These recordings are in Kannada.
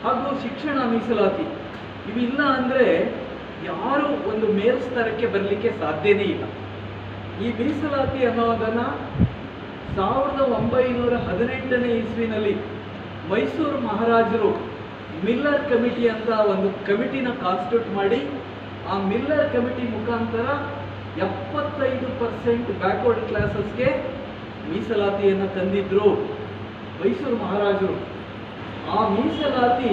ಹಾಗೂ ಶಿಕ್ಷಣ ಮೀಸಲಾತಿ ಇವಿಲ್ಲ ಅಂದರೆ ಯಾರು ಒಂದು ಮೇಲ್ಸ್ತರಕ್ಕೆ ಬರಲಿಕ್ಕೆ ಸಾಧ್ಯನೇ ಇಲ್ಲ. ಈ ಮೀಸಲಾತಿ ಅನ್ನೋದನ್ನು 1918ನೇ ಇಸ್ವಿನಲ್ಲಿ ಮೈಸೂರು ಮಹಾರಾಜರು ಮಿಲ್ಲರ್ ಕಮಿಟಿ ಅಂತ ಒಂದು ಕಮಿಟಿನ ಕಾನ್ಸ್ಟಿಟ್ಯೂಟ್ ಮಾಡಿ, ಆ ಮಿಲ್ಲರ್ ಕಮಿಟಿ ಮುಖಾಂತರ 75% ಬ್ಯಾಕ್ವರ್ಡ್ ಕ್ಲಾಸಸ್ಗೆ ಮೀಸಲಾತಿಯನ್ನು ತಂದಿದ್ರು ಮೈಸೂರು ಮಹಾರಾಜರು. ಆ ಮೀಸಲಾತಿ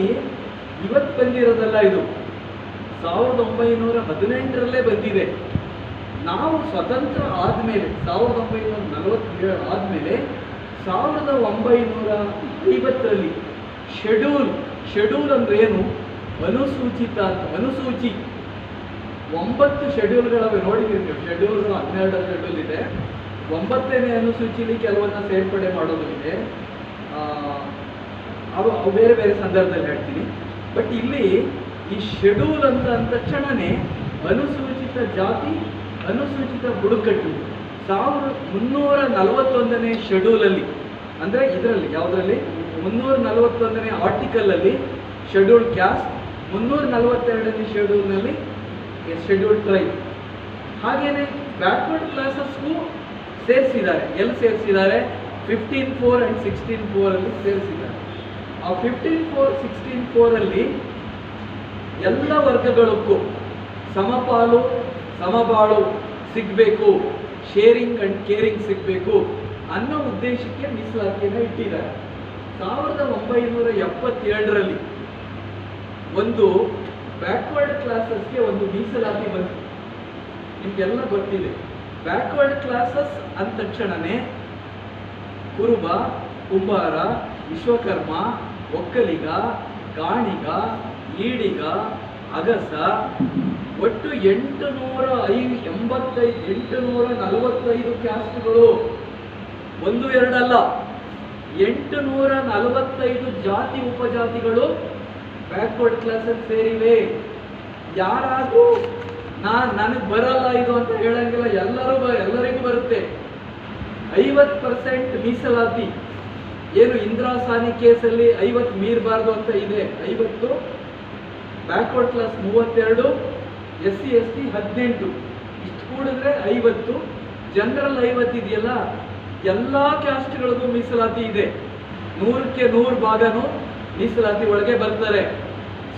ಇವತ್ತು ಬಂದಿರೋದಲ್ಲ, ಇದು 1918ರಲ್ಲೇ ಬಂದಿದೆ. ನಾವು ಸ್ವತಂತ್ರ ಆದಮೇಲೆ 1947 ಆದಮೇಲೆ 1950ರಲ್ಲಿ ಶೆಡ್ಯೂಲ್ ಅಂದ್ರೆ ಏನು? ಅನುಸೂಚಿತ ಅಂತ. ಅನುಸೂಚಿ 9 ಶೆಡ್ಯೂಲ್ಗಳವೆ, ನೋಡಿದ್ದೀರಿ ನೀವು. ಶೆಡ್ಯೂಲ್ಗಳು 12 ಶೆಡ್ಯೂಲ್ ಇದೆ. 9ನೇ ಅನುಸೂಚಿಲಿ ಕೆಲವನ್ನ ಸೇರ್ಪಡೆ ಮಾಡೋದು ಇದೆ. ಅವು ಬೇರೆ ಬೇರೆ ಸಂದರ್ಭದಲ್ಲಿ ಹೇಳ್ತೀನಿ. ಬಟ್ ಇಲ್ಲಿ ಈ ಶೆಡ್ಯೂಲ್ ಅಂತ ಅಂದ ತಕ್ಷಣನೇ ಅನುಸೂಚಿತ ಜಾತಿ, ಅನುಸೂಚಿತ ಬುಡಕಟ್ಟು 1341ನೇ ಶೆಡ್ಯೂಲಲ್ಲಿ, ಅಂದರೆ ಇದರಲ್ಲಿ ಯಾವುದರಲ್ಲಿ 341ನೇ ಆರ್ಟಿಕಲಲ್ಲಿ ಶೆಡ್ಯೂಲ್ ಕ್ಯಾಸ್ಟ್, 342ನೇ ಶೆಡ್ಯೂಲ್ನಲ್ಲಿ ಶೆಡ್ಯೂಲ್ ಟ್ರೈಬ್. ಹಾಗೇನೆ ಬ್ಯಾಕ್ವರ್ಡ್ ಕ್ಲಾಸಸ್ಗೂ ಸೇರಿಸಿದ್ದಾರೆ. ಎಲ್ಲಿ ಸೇರಿಸಿದ್ದಾರೆ? 15(4) ಆ್ಯಂಡ್ 16(4) ಅಲ್ಲಿ ಸೇರಿಸಿದ್ದಾರೆ. ಆ 15(4), 16(4) ಎಲ್ಲ ವರ್ಗಗಳಕ್ಕೂ ಸಮಪಾಲು ಸಮಬಾಳು ಸಿಗಬೇಕು, ಶೇರಿಂಗ್ ಆ್ಯಂಡ್ ಕೇರಿಂಗ್ ಸಿಗಬೇಕು ಅನ್ನೋ ಉದ್ದೇಶಕ್ಕೆ ಮೀಸಲಾತಿಯನ್ನು ಇಟ್ಟಿದ್ದಾರೆ. 1977ರಲ್ಲಿ ಒಂದು ಬ್ಯಾಕ್ವರ್ಡ್ ಕ್ಲಾಸಸ್ಗೆ ಒಂದು ಮೀಸಲಾತಿ ಬಂತು. ನಿಮಗೆಲ್ಲ ಗೊತ್ತಿದೆ. ಬ್ಯಾಕ್ವರ್ಡ್ ಕ್ಲಾಸಸ್ ಅಂದ ತಕ್ಷಣನೇ ಕುರುಬ, ಕುಂಬಾರ, ವಿಶ್ವಕರ್ಮ, ಒಕ್ಕಲಿಗ, ಗಾಣಿಗ, ಈಡಿಗ, ಅಗಸ, ಒಟ್ಟು 845 ಕ್ಯಾಸ್ಟ್ಗಳು, 1-2 ಅಲ್ಲ, 845 ಜಾತಿ ಉಪಜಾತಿಗಳು ಬ್ಯಾಕ್ವರ್ಡ್ ಕ್ಲಾಸಲ್ಲಿ ಸೇರಿವೆ. ಯಾರಾದರೂ ನನಗೆ ಬರಲ್ಲ ಇದು ಅಂತ ಹೇಳಂಗಿಲ್ಲ, ಎಲ್ಲರಿಗೂ ಬರುತ್ತೆ. 50% ಮೀಸಲಾತಿ ಏನು ಇಂದಿರಾ ಸಾನಿ ಕೇಸಲ್ಲಿ 50 ಮೀರಬಾರ್ದು ಅಂತ ಇದೆ. 50, ಬ್ಯಾಕ್ವರ್ಡ್ ಕ್ಲಾಸ್ 32, SC ST 18, ಇಷ್ಟು ಕೂಡಿದ್ರೆ 50. ಜನರಲ್ 50 ಇದೆಯಲ್ಲ, ಎಲ್ಲ ಕ್ಯಾಸ್ಟ್ಗಳಿಗೂ ಮೀಸಲಾತಿ ಇದೆ. 100ಕ್ಕೆ 100 ಭಾಗನೂ ಮೀಸಲಾತಿ ಒಳಗೆ ಬರ್ತಾರೆ.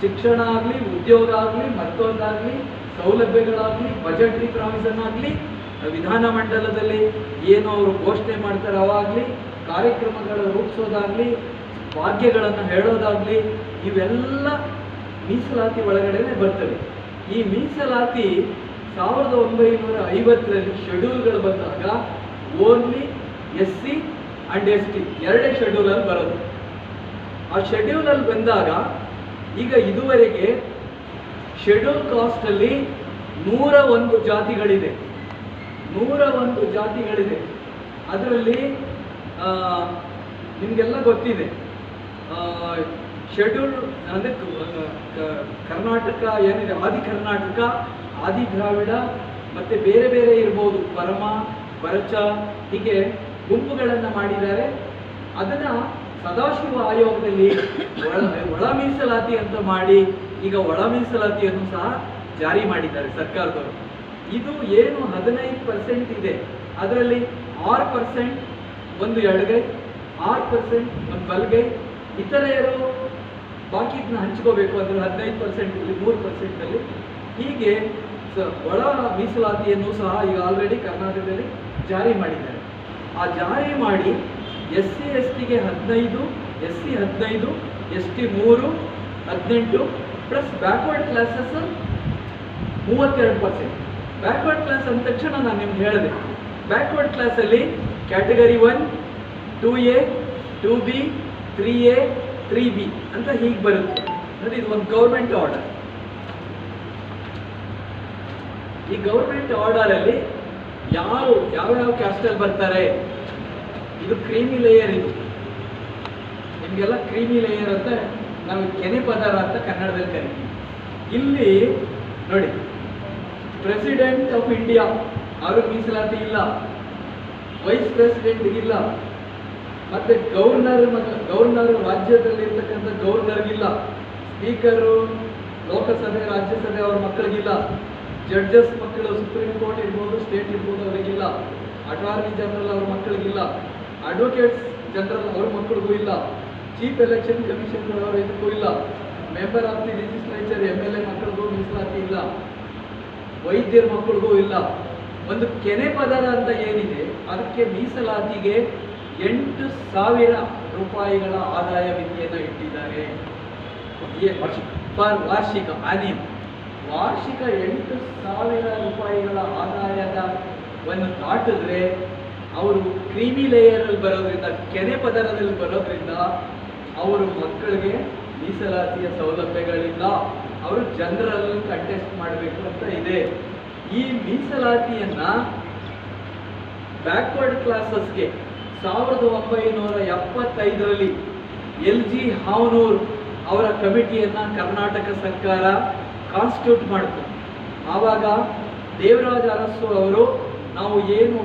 ಶಿಕ್ಷಣ ಆಗಲಿ, ಉದ್ಯೋಗ ಆಗಲಿ, ಮತ್ತೊಂದಾಗಲಿ, ಸೌಲಭ್ಯಗಳಾಗಲಿ, ಬಜೆಟ್ರಿ ಪ್ರಾವಿಷನ್ ಆಗಲಿ, ವಿಧಾನಮಂಡಲದಲ್ಲಿ ಏನು ಅವರು ಘೋಷಣೆ ಮಾಡ್ತಾರೆ ಅವಾಗಲಿ, ಕಾರ್ಯಕ್ರಮಗಳ ರೂಪಿಸೋದಾಗಲಿ, ವಾಕ್ಯಗಳನ್ನು ಹೇಳೋದಾಗಲಿ, ಇವೆಲ್ಲ ಮೀಸಲಾತಿ ಒಳಗಡೆನೆ ಬರ್ತವೆ. ಈ ಮೀಸಲಾತಿ 1950ರಲ್ಲಿ ಶೆಡ್ಯೂಲ್ಗಳು ಬಂದಾಗ ಓನ್ಲಿ SC ಆ್ಯಂಡ್ ST 2 ಶೆಡ್ಯೂಲಲ್ಲಿ ಬರೋದು. ಆ ಶೆಡ್ಯೂಲಲ್ಲಿ ಬಂದಾಗ ಈಗ ಇದುವರೆಗೆ ಶೆಡ್ಯೂಲ್ ಕಾಸ್ಟಲ್ಲಿ 101 ಜಾತಿಗಳಿದೆ. 101 ಜಾತಿಗಳಿದೆ. ಅದರಲ್ಲಿ ನಿಮಗೆಲ್ಲ ಗೊತ್ತಿದೆ, ಶೆಡ್ಯೂಲ್ ಅಂದರೆ ಕರ್ನಾಟಕ ಏನಿದೆ, ಆದಿ ಕರ್ನಾಟಕ, ಆದಿ ದ್ರಾವಿಡ, ಮತ್ತು ಬೇರೆ ಬೇರೆ ಇರ್ಬೋದು, ಪರಮ, ಪರಚ, ಹೀಗೆ ಗುಂಪುಗಳನ್ನು ಮಾಡಿದ್ದಾರೆ. ಅದನ್ನು ಸದಾಶಿವ ಆಯೋಗದಲ್ಲಿ ಒಳ ಮೀಸಲಾತಿ ಅಂತ ಮಾಡಿ ಈಗ ಒಳ ಮೀಸಲಾತಿಯನ್ನು ಸಹ ಜಾರಿ ಮಾಡಿದ್ದಾರೆ ಸರ್ಕಾರದವರು. ಇದು ಏನು 15% ಇದೆ, ಅದರಲ್ಲಿ 6% ಒಂದು ಎಡಗೈ, 6% ಒಂದು ಬಲಗೈ, ಇತರೆಯರು ಬಾಕಿ ಇದನ್ನ ಹಂಚ್ಕೋಬೇಕು ಅಂದರೆ 15%, 3%. ಹೀಗೆ ಒಳ ಮೀಸಲಾತಿಯನ್ನು ಸಹ ಈಗ ಆಲ್ರೆಡಿ ಕರ್ನಾಟಕದಲ್ಲಿ ಜಾರಿ ಮಾಡಿದ್ದಾರೆ. ಆ ಜಾರಿ ಮಾಡಿ SC STಗೆ 15, SC 15, ST 3, 18 plus backward classes 32%. Backward class ಅಂದ ತಕ್ಷಣ ನಾನು ನಿಮ್ಗೆ ಹೇಳಿದೆ, ಬ್ಯಾಕ್ವರ್ಡ್ ಕ್ಲಾಸಲ್ಲಿ category 1, 2A, 2B, 3A, 3B ಅಂತ ಹೀಗೆ ಬರುತ್ತೆ. ನೋಡಿ, ಇದು ಒಂದು ಗೌರ್ಮೆಂಟ್ ಆರ್ಡರ್. ಈ ಗೌರ್ಮೆಂಟ್ ಆರ್ಡರಲ್ಲಿ ಯಾವ್ಯಾವ ಕ್ಯಾಸ್ಟಲ್ಲಿ ಬರ್ತಾರೆ, ಇದು ಕ್ರೀಮಿ ಲೇಯರ್. ಇದು ನಿಮಗೆಲ್ಲ ಕ್ರೀಮಿ ಲೇಯರ್ ಅಂತ ನಾವು ಕೆನೆ ಪದಾರ ಅಂತ ಕನ್ನಡದಲ್ಲಿ ಕರಿತೀವಿ. ಇಲ್ಲಿ ನೋಡಿ, ಪ್ರೆಸಿಡೆಂಟ್ ಆಫ್ ಇಂಡಿಯಾ ಅವ್ರಿಗೆ ಮೀಸಲಾತಿ ಇಲ್ಲ, ವೈಸ್ ಪ್ರೆಸಿಡೆಂಟ್ ಇಲ್ಲ, ಮತ್ತೆ ಗವರ್ನರ್ ರಾಜ್ಯದಲ್ಲಿರ್ತಕ್ಕಂಥ ಗವರ್ನರ್ಗಿಲ್ಲ, ಸ್ಪೀಕರು ಲೋಕಸಭೆ ರಾಜ್ಯಸಭೆ ಅವ್ರ ಮಕ್ಕಳಿಗಿಲ್ಲ, ಜಡ್ಜಸ್ ಮಕ್ಕಳು ಸುಪ್ರೀಂ ಕೋರ್ಟ್ ಇರ್ಬೋದು ಸ್ಟೇಟ್ ಇರ್ಬೋದು ಅವರಿಗಿಲ್ಲ, ಅಟಾರ್ನಿ ಜನರಲ್ ಅವ್ರ ಮಕ್ಕಳಿಗಿಲ್ಲ, ಅಡ್ವೊಕೇಟ್ಸ್ ಜನರಲ್ ಅವ್ರ ಮಕ್ಕಳಿಗೂ ಇಲ್ಲ, ಚೀಫ್ ಎಲೆಕ್ಷನ್ ಕಮಿಷನ್ ಅವರ ಇದಕ್ಕೂ ಇಲ್ಲ, member of the legislature MLA ಮಕ್ಕಳಿಗೂ ಮೀಸಲಾತಿ ಇಲ್ಲ, ವೈದ್ಯರ ಮಕ್ಕಳಿಗೂ ಇಲ್ಲ. ಒಂದು ಕೆನೆ ಪದರ ಅಂತ ಏನಿದೆ ಅದಕ್ಕೆ ಮೀಸಲಾತಿಗೆ 8,000 ರೂಪಾಯಿಗಳ ಆದಾಯ ಮಿತಿಯನ್ನು ಇಟ್ಟಿದ್ದಾರೆ. ವಾರ್ಷಿಕ ವಾರ್ಷಿಕ 8,000 ರೂಪಾಯಿಗಳ ಆದಾಯವನ್ನು ದಾಟಿದ್ರೆ ಅವರು ಕ್ರೀಮಿ ಲೇಯರಲ್ಲಿ ಬರೋದ್ರಿಂದ, ಕೆನೆ ಪದರದಲ್ಲಿ ಬರೋದ್ರಿಂದ ಅವರ ಮಕ್ಕಳಿಗೆ ಮೀಸಲಾತಿಯ ಸೌಲಭ್ಯಗಳಿಲ್ಲ. ಅವರು ಜನರಲ್ ಕಂಟೆಸ್ಟ್ ಮಾಡಬೇಕು ಅಂತ ಇದೆ. ಈ ಮೀಸಲಾತಿಯನ್ನ ಬ್ಯಾಕ್ವರ್ಡ್ ಕ್ಲಾಸಸ್ಗೆ 1975ರಲ್ಲಿ LG ಹಾವನೂರ್ ಅವರ ಕಮಿಟಿಯನ್ನ ಕರ್ನಾಟಕ ಸರ್ಕಾರ ಕಾನ್ಸ್ಟಿಟ್ಯೂಟ್ ಮಾಡಿತು. ಆವಾಗ ದೇವರಾಜ ಅರಸು ಅವರು, ನಾವು ಏನು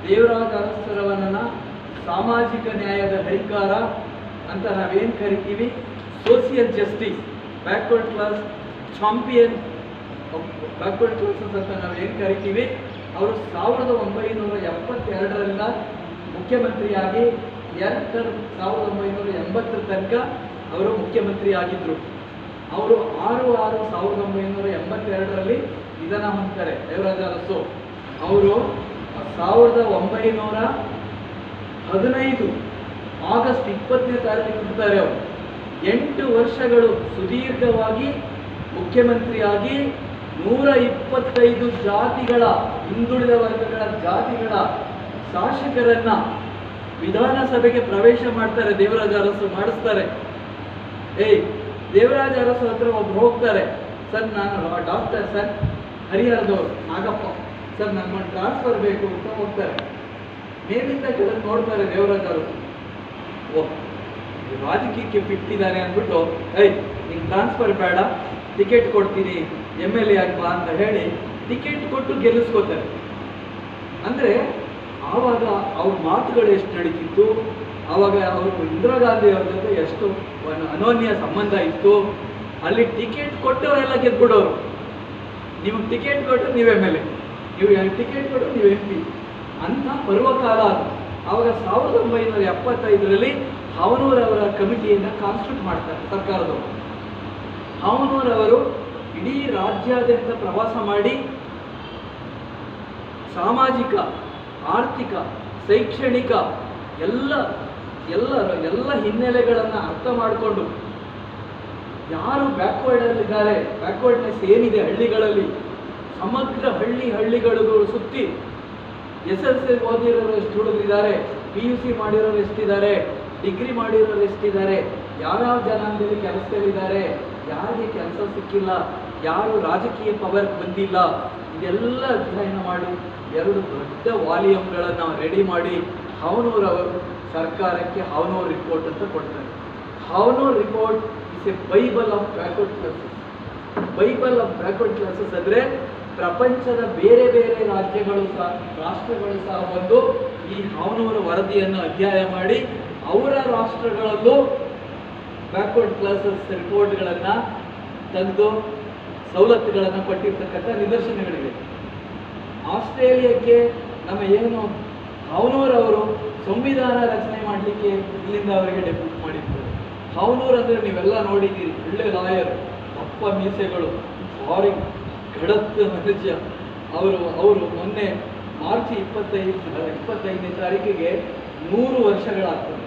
ದೇವರಾಜ ಅರಸರವನ್ನ ಸಾಮಾಜಿಕ ನ್ಯಾಯದ ಹರಿಕಾರ ಅಂತ ನಾವೇನು ಕರಿತೀವಿ, social justice, backward class champion backward classes ಅಂತ ನಾವೇನು ಕರಿತೀವಿ, ಅವರು 1972ರಿಂದ ಮುಖ್ಯಮಂತ್ರಿಯಾಗಿ 1980 ತನಕ ಅವರು ಮುಖ್ಯಮಂತ್ರಿ ಆಗಿದ್ರು. ಅವರು 6/6/1982ರಲ್ಲಿ ನಿಧನ ಹೊಂದ್ತಾರೆ ದೇವರಾಜ ಅರಸು. ಅವರು 1915 ಆಗಸ್ಟ್ 20ನೇ ತಾರೀಕು ಹುಟ್ಟುತ್ತಾರೆ. ಅವರು 8 ವರ್ಷಗಳು ಸುದೀರ್ಘವಾಗಿ ಮುಖ್ಯಮಂತ್ರಿಯಾಗಿ 125 ಜಾತಿಗಳ, ಹಿಂದುಳಿದ ವರ್ಗಗಳ ಜಾತಿಗಳ ಶಾಸಕರನ್ನ ವಿಧಾನಸಭೆಗೆ ಪ್ರವೇಶ ಮಾಡ್ತಾರೆ. ದೇವರಾಜ ಅರಸು ಮಾಡಿಸ್ತಾರೆ. ದೇವರಾಜ ಅರಸು ಹತ್ರ ಒಬ್ರು ಹೋಗ್ತಾರೆ, ಸರ್ ನಾನು ಡಾಕ್ಟರ್ ಸರ್ ಹರಿಹರದವರು ನಾಗಪ್ಪ ಸರ್, ನನ್ಗೊಂದು ಟ್ರಾನ್ಸ್ಫರ್ ಬೇಕು ಅಂತ ಹೋಗ್ತಾರೆ. ಮೇಲಿಂದ ಕೆಳಗೆ ನೋಡ್ತಾರೆ ದೇವರಾಜ ಅರಸು, ರಾಜಕೀಯಕ್ಕೆ ಬಿಟ್ಟಿದ್ದಾರೆ ಅಂದ್ಬಿಟ್ಟು, ನಿಂಗೆ ಟ್ರಾನ್ಸ್ಫರ್ ಬೇಡ, ಟಿಕೆಟ್ ಕೊಡ್ತೀನಿ MLA ಆಗ್ಬಾ ಅಂತ ಹೇಳಿ ಟಿಕೆಟ್ ಕೊಟ್ಟು ಗೆಲ್ಲಿಸ್ಕೋತಾರೆ. ಅಂದರೆ ಆವಾಗ ಅವ್ರ ಮಾತುಗಳು ಎಷ್ಟು ನಡೀತಿತ್ತು, ಆವಾಗ ಅವರು ಇಂದಿರಾ ಗಾಂಧಿ ಅವ್ರ ಜೊತೆ ಎಷ್ಟು ಅನೋನ್ಯ ಸಂಬಂಧ ಇತ್ತು. ಅಲ್ಲಿ ಟಿಕೆಟ್ ಕೊಟ್ಟವರೆಲ್ಲ ಗೆದ್ಬಿಡೋರು. ನಿಮಗೆ ಟಿಕೆಟ್ ಕೊಟ್ಟು ನೀವು MLA, ನೀವು ಟಿಕೆಟ್ ಕೊಟ್ಟು ನೀವು MP ಅಂತ ಪರ್ವಕಾಲ ಅದು. ಆವಾಗ 1975ರಲ್ಲಿ ಹಾವನೂರ್ ಅವರ ಕಮಿಟಿಯನ್ನು ಕಾನ್ಸ್ಟಿಟ್ಯೂಟ್ ಮಾಡ್ತಾರೆ ಸರ್ಕಾರದವರು. ಹಾವನೂರ್ ಅವರು ಇಡೀ ರಾಜ್ಯಾದ್ಯಂತ ಪ್ರವಾಸ ಮಾಡಿ ಸಾಮಾಜಿಕ, ಆರ್ಥಿಕ, ಶೈಕ್ಷಣಿಕ ಎಲ್ಲ ಹಿನ್ನೆಲೆಗಳನ್ನು ಅರ್ಥ ಮಾಡಿಕೊಂಡು ಯಾರು ಬ್ಯಾಕ್ವರ್ಡಲ್ಲಿದ್ದಾರೆ, ಬ್ಯಾಕ್ವರ್ಡ್ನೆಸ್ ಏನಿದೆ ಹಳ್ಳಿಗಳಲ್ಲಿ, ಸಮಗ್ರ ಹಳ್ಳಿಗಳಿಗೂ ಸುತ್ತಿ SSLC ಓದಿರೋರು ಎಷ್ಟು ಹುಡುಗರಿದ್ದಾರೆ, PUC ಮಾಡಿರೋರು ಎಷ್ಟಿದ್ದಾರೆ, ಡಿಗ್ರಿ ಮಾಡಿರೋರು ಎಷ್ಟಿದ್ದಾರೆ, ಯಾವ್ಯಾವ ಜನಾಂಗದಲ್ಲಿ ಕೆಲಸದಲ್ಲಿದ್ದಾರೆ, ಯಾರಿಗೆ ಕೆಲಸ ಸಿಕ್ಕಿಲ್ಲ, ಯಾರು ರಾಜಕೀಯ ಪವರ್ ಬಂದಿಲ್ಲ, ಇದೆಲ್ಲ ಅಧ್ಯಯನ ಮಾಡಿ 2 ದೊಡ್ಡ ವಾಲ್ಯೂಮ್ಗಳನ್ನು ರೆಡಿ ಮಾಡಿ ಹಾವನೂರ್ ಅವರು ಸರ್ಕಾರಕ್ಕೆ ಹಾವನೂರ್ ರಿಪೋರ್ಟ್ ಅಂತ ಕೊಡ್ತಾರೆ. Havanur report is A Bible of backward classes. Bible of backward classes ಅಂದರೆ ಪ್ರಪಂಚದ ಬೇರೆ ಬೇರೆ ರಾಷ್ಟ್ರಗಳು ಸಹ ಬಂದು ಈ ಹಾವನೂರ್ ವರದಿಯನ್ನು ಅಧ್ಯಯನ ಮಾಡಿ ಅವರ ರಾಷ್ಟ್ರಗಳಲ್ಲೂ ಬ್ಯಾಕ್ವರ್ಡ್ ಕ್ಲಾಸಸ್ ರಿಪೋರ್ಟ್ಗಳನ್ನು ತಂದು ಸವಲತ್ತುಗಳನ್ನು ಕೊಟ್ಟಿರ್ತಕ್ಕಂಥ ನಿದರ್ಶನಗಳಿವೆ. ಆಸ್ಟ್ರೇಲಿಯಾಕ್ಕೆ ನಮ್ಮ ಏನು ಹಾವನೂರ್ ಅವರು ಸಂವಿಧಾನ ರಚನೆ ಮಾಡಲಿಕ್ಕೆ ಇಲ್ಲಿಂದ ಅವರಿಗೆ ಡೆಪ್ಯೂಟ್ ಮಾಡಿದ್ರು. ಹಾವನೂರ್ ಅಂದರೆ ನೀವೆಲ್ಲ ನೋಡಿದ್ದೀರಿ, ಒಳ್ಳೆ ಲಾಯರ್, ದಪ್ಪ ಮೀಸೆಗಳು, ಭಾರಿ ಖಡಕ್ ಮನುಷ್ಯ. ಅವರು ಮೊನ್ನೆ ಮಾರ್ಚ್ 25ನೇ ತಾರೀಕಿಗೆ 100 ವರ್ಷಗಳಾಗ್ತದೆ.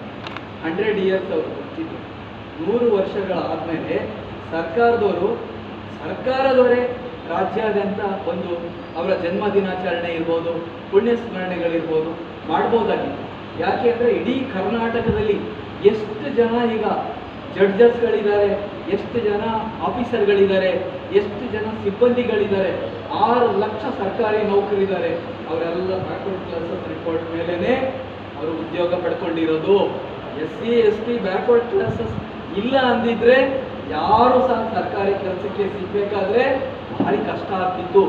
100 years ಅವರು ಬರ್ತಿದ್ರು. 100 ವರ್ಷಗಳಾದಮೇಲೆ ಸರ್ಕಾರದವರೇ ರಾಜ್ಯಾದ್ಯಂತ ಒಂದು ಅವರ ಜನ್ಮ ದಿನಾಚರಣೆ ಇರ್ಬೋದು, ಪುಣ್ಯ ಸ್ಮರಣೆಗಳಿರ್ಬೋದು ಮಾಡ್ಬೋದಾಗಿತ್ತು. ಯಾಕೆ ಅಂದರೆ ಇಡೀ ಕರ್ನಾಟಕದಲ್ಲಿ ಎಷ್ಟು ಜನ ಈಗ ಜಡ್ಜಸ್ಗಳಿದ್ದಾರೆ, ಎಷ್ಟು ಜನ ಆಫೀಸರ್ಗಳಿದ್ದಾರೆ, ಎಷ್ಟು ಜನ ಸಿಬ್ಬಂದಿಗಳಿದ್ದಾರೆ, 6 ಲಕ್ಷ ಸರ್ಕಾರಿ ನೌಕರಿದ್ದಾರೆ. ಅವರೆಲ್ಲ ಬ್ಯಾಕ್ವರ್ಡ್ ಕ್ಲಾಸಸ್ ರಿಪೋರ್ಟ್ ಮೇಲೇ ಅವರು ಉದ್ಯೋಗ ಪಡ್ಕೊಂಡಿರೋದು. SC ST ಬ್ಯಾಕ್ವರ್ಡ್ ಕ್ಲಾಸಸ್ ಇಲ್ಲ ಅಂದಿದ್ರೆ ಯಾರು ಸಹ ಸರ್ಕಾರಿ ಕೆಲಸಕ್ಕೆ ಸಿಗಬೇಕಾದ್ರೆ ಭಾರಿ ಕಷ್ಟ ಆಗ್ತಿತ್ತು.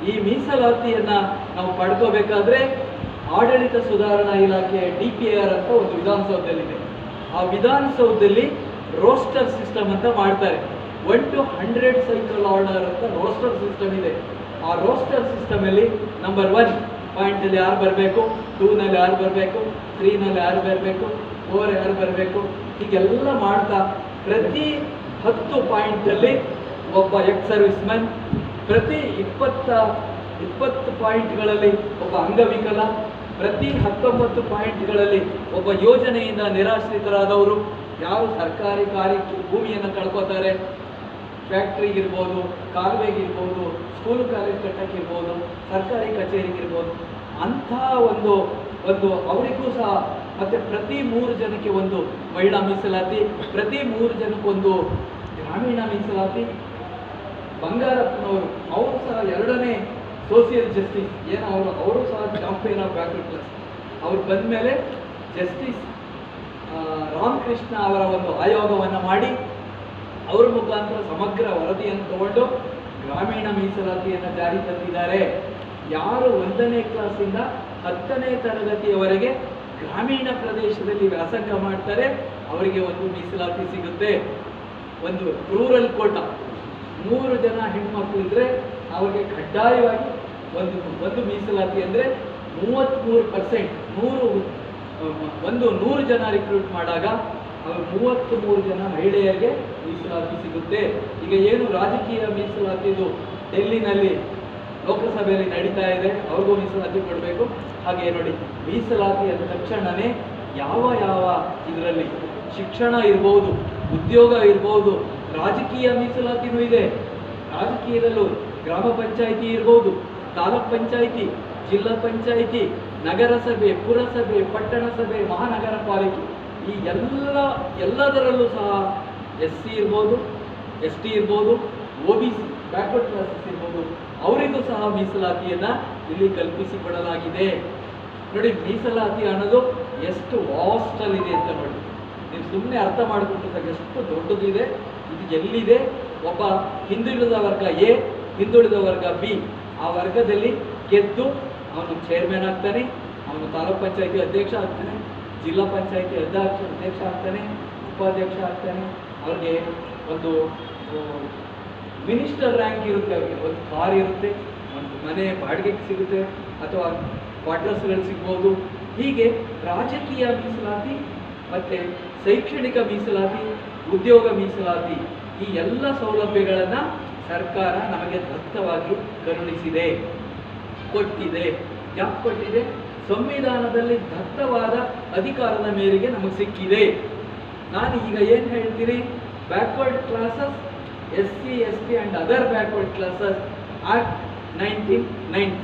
ಈ ಮೀಸಲಾತಿಯನ್ನು ನಾವು ಪಡ್ಕೋಬೇಕಾದ್ರೆ ಆಡಳಿತ ಸುಧಾರಣಾ ಇಲಾಖೆ DPR ಅಂತ ಒಂದು ವಿಧಾನಸೌಧದಲ್ಲಿದೆ. ಆ ವಿಧಾನಸೌಧದಲ್ಲಿ ರೋಸ್ಟರ್ ಸಿಸ್ಟಮ್ ಅಂತ ಮಾಡ್ತಾರೆ. 1 to 100 ಸೈಕಲ್ ಆರ್ಡರ್ ಅಂತ ರೋಸ್ಟರ್ ಸಿಸ್ಟಮ್ ಇದೆ. ಆ ರೋಸ್ಟರ್ ಸಿಸ್ಟಮ್ ಅಲ್ಲಿ ನಂಬರ್ 1 ಪಾಯಿಂಟಲ್ಲಿ ಯಾರು ಬರಬೇಕು, 2ನಲ್ಲಿ ಯಾರು ಬರಬೇಕು, 3ನಲ್ಲಿ ಯಾರು ಬರಬೇಕು, 4 ಯಾರು ಬರಬೇಕು, ಹೀಗೆಲ್ಲ ಮಾಡ್ತಾ ಪ್ರತಿ 10 ಪಾಯಿಂಟಲ್ಲಿ ಒಬ್ಬ ಎಕ್ಸ್ ಸರ್ವಿಸ್ ಮ್ಯಾನ್, ಪ್ರತಿ 20 ಪಾಯಿಂಟ್ಗಳಲ್ಲಿ ಒಬ್ಬ ಅಂಗವಿಕಲ, ಪ್ರತಿ 19 ಪಾಯಿಂಟ್ಗಳಲ್ಲಿ ಒಬ್ಬ ಯೋಜನೆಯಿಂದ ನಿರಾಶ್ರಿತರಾದವರು, ಯಾರು ಸರ್ಕಾರಿ ಕಾರ್ಯಕ್ಕೆ ಭೂಮಿಯನ್ನು ಕಳ್ಕೊತಾರೆ, ಫ್ಯಾಕ್ಟ್ರಿಗಿರ್ಬೋದು, ಕಾಲುವೆಗಿರ್ಬೋದು, ಸ್ಕೂಲ್ ಕಾಲೇಜ್ ಕಟ್ಟಕ್ಕಿರ್ಬೋದು, ಸರ್ಕಾರಿ ಕಚೇರಿಗಿರ್ಬೋದು, ಅಂಥ ಒಂದು ಅವರಿಗೂ ಸಹ, ಮತ್ತು ಪ್ರತಿ 3 ಜನಕ್ಕೆ ಒಂದು ಮಹಿಳಾ ಮೀಸಲಾತಿ, ಪ್ರತಿ 3 ಜನಕ್ಕೊಂದು ಗ್ರಾಮೀಣ ಮೀಸಲಾತಿ. ಬಂಗಾರಪ್ಪನವರು ಅವರು ಸಹ 2ನೇ ಸೋಷಿಯಲ್ ಜಸ್ಟಿಸ್, ಏನು ಅವರು ಸಹ ಚಾಂಪಿಯನ್ ಆಫ್ ಬ್ಯಾಕ್ವರ್ಡ್ ಕ್ಲಾಸ್. ಅವ್ರು ಬಂದ ಮೇಲೆ ಜಸ್ಟಿಸ್ ರಾಮಕೃಷ್ಣ ಅವರ ಒಂದು ಆಯೋಗವನ್ನು ಮಾಡಿ ಅವ್ರ ಮುಖಾಂತರ ಸಮಗ್ರ ವರದಿಯನ್ನು ತಗೊಂಡು ಗ್ರಾಮೀಣ ಮೀಸಲಾತಿಯನ್ನು ಜಾರಿ ತಂದಿದ್ದಾರೆ. ಯಾರು 1ನೇ ಕ್ಲಾಸಿಂದ 10ನೇ ತರಗತಿಯವರೆಗೆ ಗ್ರಾಮೀಣ ಪ್ರದೇಶದಲ್ಲಿ ವ್ಯಾಸಂಗ ಮಾಡ್ತಾರೆ ಅವರಿಗೆ ಒಂದು ಮೀಸಲಾತಿ ಸಿಗುತ್ತೆ. ಒಂದು ರೂರಲ್ ಕೋಟಾ, 3 ಜನ ಹೆಣ್ಮಕ್ಳು ಇದ್ರೆ ಅವ್ರಿಗೆ ಕಡ್ಡಾಯವಾಗಿ ಒಂದು ಮೀಸಲಾತಿ, ಅಂದರೆ 33%. 100 ಜನ ರಿಕ್ರೂಟ್ ಮಾಡಿದಾಗ ಅವರು 33 ಜನ ಮಹಿಳೆಯರಿಗೆ ಮೀಸಲಾತಿ ಸಿಗುತ್ತೆ. ಈಗ ಏನು ರಾಜಕೀಯ ಮೀಸಲಾತಿದು ಡೆಲ್ಲಿನಲ್ಲಿ ಲೋಕಸಭೆಯಲ್ಲಿ ನಡೀತಾ ಇದೆ, ಅವ್ರಿಗೂ ಮೀಸಲಾತಿ ಕೊಡಬೇಕು. ಹಾಗೆ ನೋಡಿ, ಮೀಸಲಾತಿ ಅಂದ ತಕ್ಷಣವೇ ಯಾವ ಇದರಲ್ಲಿ ಶಿಕ್ಷಣ ಇರ್ಬೋದು, ಉದ್ಯೋಗ ಇರ್ಬೋದು, ರಾಜಕೀಯ ಮೀಸಲಾತಿನೂ ಇದೆ. ರಾಜಕೀಯದಲ್ಲೂ ಗ್ರಾಮ ಪಂಚಾಯಿತಿ ಇರ್ಬೋದು, ತಾಲೂಕ್ ಪಂಚಾಯಿತಿ, ಜಿಲ್ಲಾ ಪಂಚಾಯಿತಿ, ನಗರಸಭೆ, ಪುರಸಭೆ, ಪಟ್ಟಣ ಸಭೆ, ಮಹಾನಗರ ಪಾಲಿಕೆ, ಈ ಎಲ್ಲದರಲ್ಲೂ ಸಹ SC ಇರ್ಬೋದು, ST ಇರ್ಬೋದು, OBC ಬ್ಯಾಕ್ವರ್ಡ್ ಕ್ಲಾಸಸ್ ಇರ್ಬೋದು, ಅವರಿಗೂ ಸಹ ಮೀಸಲಾತಿಯನ್ನು ಇಲ್ಲಿ ಕಲ್ಪಿಸಿಕೊಡಲಾಗಿದೆ. ನೋಡಿ, ಮೀಸಲಾತಿ ಅನ್ನೋದು ಎಷ್ಟು ವಾಸ್ಟಲ್ಲಿದೆ ಅಂತ ನೋಡಿ. ನೀವು ಸುಮ್ಮನೆ ಅರ್ಥ ಮಾಡಿಕೊಂಡ್ರೆ ಎಷ್ಟು ದೊಡ್ಡದಿದೆ, ಇದು ಎಲ್ಲಿದೆ. ಒಬ್ಬ ಹಿಂದುಳಿದ ವರ್ಗ A, ಹಿಂದುಳಿದ ವರ್ಗ B, ಆ ವರ್ಗದಲ್ಲಿ ಗೆದ್ದು ಅವನು ಚೇರ್ಮನ್ ಆಗ್ತಾನೆ, ಅವನು ತಾಲೂಕ್ ಪಂಚಾಯತಿ ಅಧ್ಯಕ್ಷ ಆಗ್ತಾನೆ, ಜಿಲ್ಲಾ ಪಂಚಾಯತಿ ಅಧ್ಯಕ್ಷ ಆಗ್ತಾನೆ, ಉಪಾಧ್ಯಕ್ಷ ಆಗ್ತಾನೆ. ಅವ್ರಿಗೆ ಒಂದು ಮಿನಿಸ್ಟರ್ ರ್ಯಾಂಕ್ ಇರುತ್ತೆ, ಅವರಿಗೆ ಒಂದು ಕಾರ್ ಇರುತ್ತೆ, ಒಂದು ಮನೆ ಬಾಡಿಗೆಗೆ ಸಿಗುತ್ತೆ, ಅಥವಾ ಕ್ವಾರ್ಟರ್ಸ್ಗಳು ಸಿಗ್ಬೋದು. ಹೀಗೆ ರಾಜಕೀಯ ಮೀಸಲಾತಿ ಮತ್ತು ಶೈಕ್ಷಣಿಕ ಮೀಸಲಾತಿ, ಉದ್ಯೋಗ ಮೀಸಲಾತಿ, ಈ ಎಲ್ಲ ಸೌಲಭ್ಯಗಳನ್ನು ಸರ್ಕಾರ ನಮಗೆ ದತ್ತವಾಗಿ ಕರುಣಿಸಿದೆ, ಕೊಟ್ಟಿದೆ. ಯಾಕೆ ಕೊಟ್ಟಿದೆ? ಸಂವಿಧಾನದಲ್ಲಿ ದತ್ತವಾದ ಅಧಿಕಾರದ ಮೇರೆಗೆ ನಮಗೆ ಸಿಕ್ಕಿದೆ. ನಾನು ಈಗ ಏನು ಹೇಳ್ತೀನಿ, backward classes, SC, ST and other backward classes act 1990.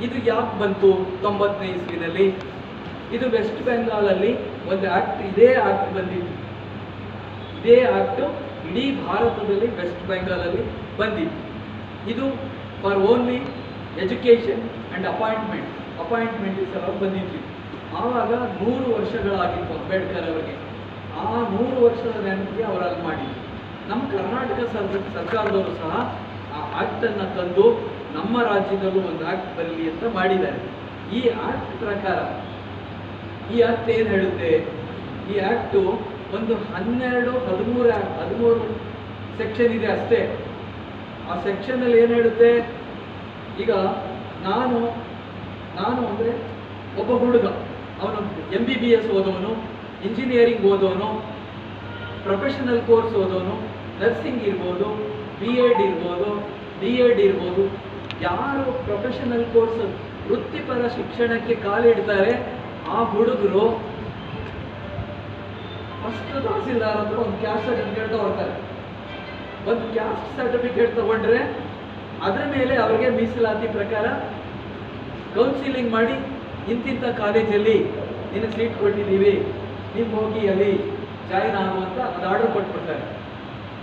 ಇದು ಯಾಕೆ ಬಂತು 90ನೇ ಇಸ್ವಿನಲ್ಲಿ? ಇದು ವೆಸ್ಟ್ ಬೆಂಗಾಲಲ್ಲಿ ಒಂದು ಆಕ್ಟ್, ಇದೇ ಆಕ್ಟ್ ಬಂದಿತ್ತು. ಇದೇ ಆಕ್ಟು ಇಡೀ ಭಾರತದಲ್ಲಿ ವೆಸ್ಟ್ ಬೆಂಗಾಲಲ್ಲಿ ಬಂದಿತ್ತು. ಇದು for only education and appointment ಸಲ ಬಂದಿತ್ತು. ಆವಾಗ 100 ವರ್ಷಗಳಾಗಿತ್ತು ಅಂಬೇಡ್ಕರ್ ಅವರಿಗೆ. ಆ 100 ವರ್ಷದ ನೆನಪಿಗೆ ಅವರಲ್ಲಿ ಮಾಡಿದ್ರು. ನಮ್ಮ ಕರ್ನಾಟಕ ಸರ್ಕಾರದವರು ಸಹ ಆ ಆ್ಯಕ್ಟನ್ನು ತಂದು ನಮ್ಮ ರಾಜ್ಯದಲ್ಲೂ ಒಂದು ಆ್ಯಕ್ಟ್ ಬರಲಿ ಅಂತ ಮಾಡಿದ್ದಾರೆ. ಈ ಆ್ಯಕ್ಟ್ ಪ್ರಕಾರ ಈ ಆ್ಯಕ್ಟ್ ಏನು ಹೇಳುತ್ತೆ? ಈ ಆ್ಯಕ್ಟು ಒಂದು 13 ಸೆಕ್ಷನ್ ಇದೆ ಅಷ್ಟೇ. ಆ ಸೆಕ್ಷನಲ್ಲಿ ಏನು ಹೇಳುತ್ತೆ? ಈಗ ನಾನು ಅಂದರೆ ಒಬ್ಬ ಹುಡುಗ, ಅವನು MBBS ಓದೋನು, ಇಂಜಿನಿಯರಿಂಗ್ ಓದೋನು, ಪ್ರೊಫೆಷನಲ್ ಕೋರ್ಸ್ ಓದೋನು, ನರ್ಸಿಂಗ್ ಇರ್ಬೋದು, B.Ed ಇರ್ಬೋದು, D.Ed ಇರ್ಬೋದು. ಯಾರು ಪ್ರೊಫೆಷನಲ್ ಕೋರ್ಸ್ ವೃತ್ತಿಪರ ಶಿಕ್ಷಣಕ್ಕೆ ಕಾಲಿಡ್ತಾರೆ ಆ ಹುಡುಗರು ಫಸ್ಟ್ ತಹಸೀಲ್ದಾರ್ ಹತ್ರ ಒಂದು ಕ್ಯಾಸ್ಟ್ ಸರ್ಟಿಫಿಕೇಟ್ ತಗೊಳ್ತಾರೆ. ಒಂದು ಕ್ಯಾಸ್ಟ್ ಸರ್ಟಿಫಿಕೇಟ್ ತಗೊಂಡ್ರೆ ಅದರ ಮೇಲೆ ಅವರಿಗೆ ಮೀಸಲಾತಿ ಪ್ರಕಾರ ಕೌನ್ಸಿಲಿಂಗ್ ಮಾಡಿ ಇಂತಿಂಥ ಕಾಲೇಜಲ್ಲಿ ನಿನಗೆ ಸೀಟ್ ಕೊಟ್ಟಿದ್ದೀವಿ, ನೀವು ಹೋಗಿ ಅಲ್ಲಿ ಜಾಯಿನ್ ಆಗುವಂತ ಒಂದು ಆರ್ಡರ್ ಕೊಟ್ಬಿಡ್ತಾರೆ.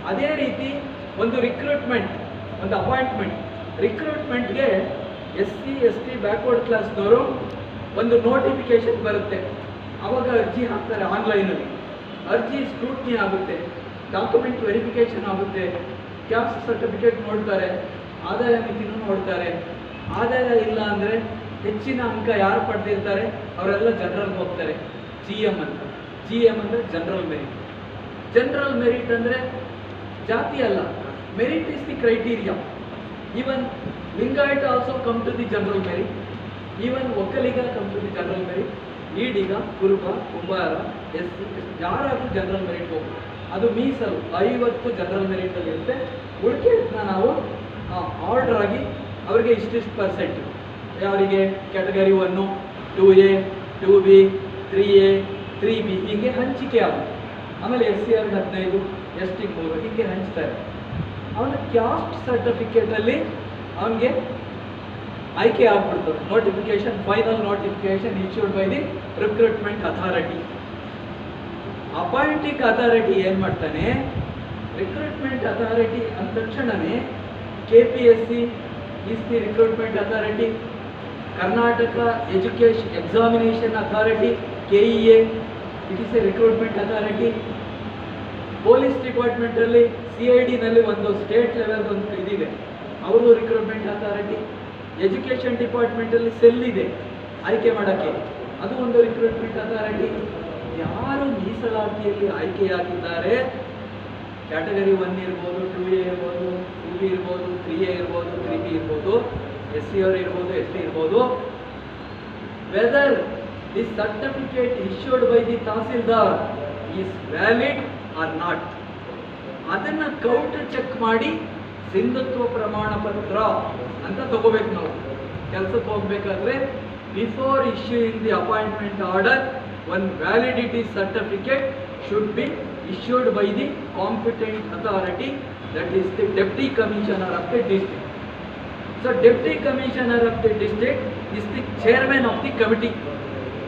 ಅದೇ ರೀತಿ ಒಂದು ರಿಕ್ರೂಟ್ಮೆಂಟ್, ಒಂದು ರಿಕ್ರೂಟ್ಮೆಂಟ್ಗೆ SC, ST ಬ್ಯಾಕ್ವರ್ಡ್ ಕ್ಲಾಸ್ನವರು ಒಂದು ನೋಟಿಫಿಕೇಶನ್ ಬರುತ್ತೆ. ಆವಾಗ ಅರ್ಜಿ ಹಾಕ್ತಾರೆ ಆನ್ಲೈನಲ್ಲಿ. ಅರ್ಜಿ ಸ್ಕ್ರೂಟ್ನಿ ಆಗುತ್ತೆ, ಡಾಕ್ಯುಮೆಂಟ್ ವೆರಿಫಿಕೇಶನ್ ಆಗುತ್ತೆ, ಕ್ಯಾಸ್ಟ್ ಸರ್ಟಿಫಿಕೇಟ್ ನೋಡ್ತಾರೆ, ಆದಾಯ ಮಿತಿನೂ ನೋಡ್ತಾರೆ. ಆದಾಯ ಇಲ್ಲ ಅಂದರೆ ಹೆಚ್ಚಿನ ಅಂಕ ಯಾರು ಪಡೆದಿರ್ತಾರೆ ಅವರೆಲ್ಲ ಜನರಲ್ ಹೋಗ್ತಾರೆ. GM ಅಂತ. GM ಅಂದರೆ ಜನರಲ್ ಮೆರಿಟ್. ಜನರಲ್ ಮೆರಿಟ್ ಅಂದರೆ ಜಾತಿ ಅಲ್ಲ, merit is the criteria. Even Lingayat also come to the general merit. Even Vokkaliga come to the general merit. Ediga, Kuruba, Kumbara, SC ಯಾರಾದರೂ ಜನರಲ್ ಮೆರಿಟ್ ಹೋಗ್ಬೋದು. ಅದು ಮೀಸಲು 50 ಜನರಲ್ ಮೆರಿಟಲ್ಲಿ ಇರುತ್ತೆ. ಉಳಿಕೆನ ನಾವು ಆರ್ಡರ್ ಆಗಿ ಅವರಿಗೆ ಇಷ್ಟಿಷ್ಟು ಪರ್ಸೆಂಟ್, ಅವರಿಗೆ category 1, 2A, 2B, 3A, 3B ಹೀಗೆ ಹಂಚಿಕೆ ಆಗುತ್ತೆ. ಆಮೇಲೆ SC ಅವ್ರಿಗೆ 15, ST 3 ಹೀಗೆ ಹಂಚ್ತಾರೆ. ಅವನ ಕ್ಯಾಸ್ಟ್ ಸರ್ಟಿಫಿಕೇಟಲ್ಲಿ ಅವನಿಗೆ ಆಯ್ಕೆ ಆಗ್ಬಿಡ್ತದೆ. Notification, final notification issued by the recruitment authority. Appointing authority ಏನು ಮಾಡ್ತಾನೆ, ರಿಕ್ರೂಟ್ಮೆಂಟ್ ಅಥಾರಿಟಿ ಅಂದ ತಕ್ಷಣವೇ KPSC is the recruitment authority, Karnataka education examination authority KEA it is a recruitment authority. Police ಡಿಪಾರ್ಟ್ಮೆಂಟಲ್ಲಿ CIDನಲ್ಲಿ ಒಂದು ಸ್ಟೇಟ್ ಲೆವೆಲ್ ಒಂದು ಇದಿದೆ, ಅವರು ರಿಕ್ರೂಟ್ಮೆಂಟ್ ಅಥಾರಿಟಿ. ಎಜುಕೇಷನ್ ಡಿಪಾರ್ಟ್ಮೆಂಟಲ್ಲಿ ಸೆಲ್ ಇದೆ ಆಯ್ಕೆ ಮಾಡೋಕ್ಕೆ, ಅದು ಒಂದು ರಿಕ್ರೂಟ್ಮೆಂಟ್ ಅಥಾರಿಟಿ. ಯಾರು ಮೀಸಲಾತಿಯಲ್ಲಿ ಆಯ್ಕೆಯಾಗಿದ್ದಾರೆ, ಕ್ಯಾಟಗರಿ 1 ಇರ್ಬೋದು, 2A ಇರ್ಬೋದು, 2B ಇರ್ಬೋದು, 3A ಇರ್ಬೋದು, 3B ಇರ್ಬೋದು, SC ಅವರು ಇರ್ಬೋದು, ST ಇರ್ಬೋದು, whether the certificate issued by the tahsildar is valid or not, ಅದನ್ನು ಕೌಂಟರ್ ಚೆಕ್ ಮಾಡಿ ಸಿಂಧುತ್ವ ಪ್ರಮಾಣ ಪತ್ರ ಅಂತ ತಗೋಬೇಕು. ನಾವು ಕೆಲಸಕ್ಕೆ ಹೋಗ್ಬೇಕಾದ್ರೆ before issuing the appointment order one validity certificate should be issued by the competent authority, that is the deputy commissioner of the district. So deputy commissioner of the district is the chairman of the committee.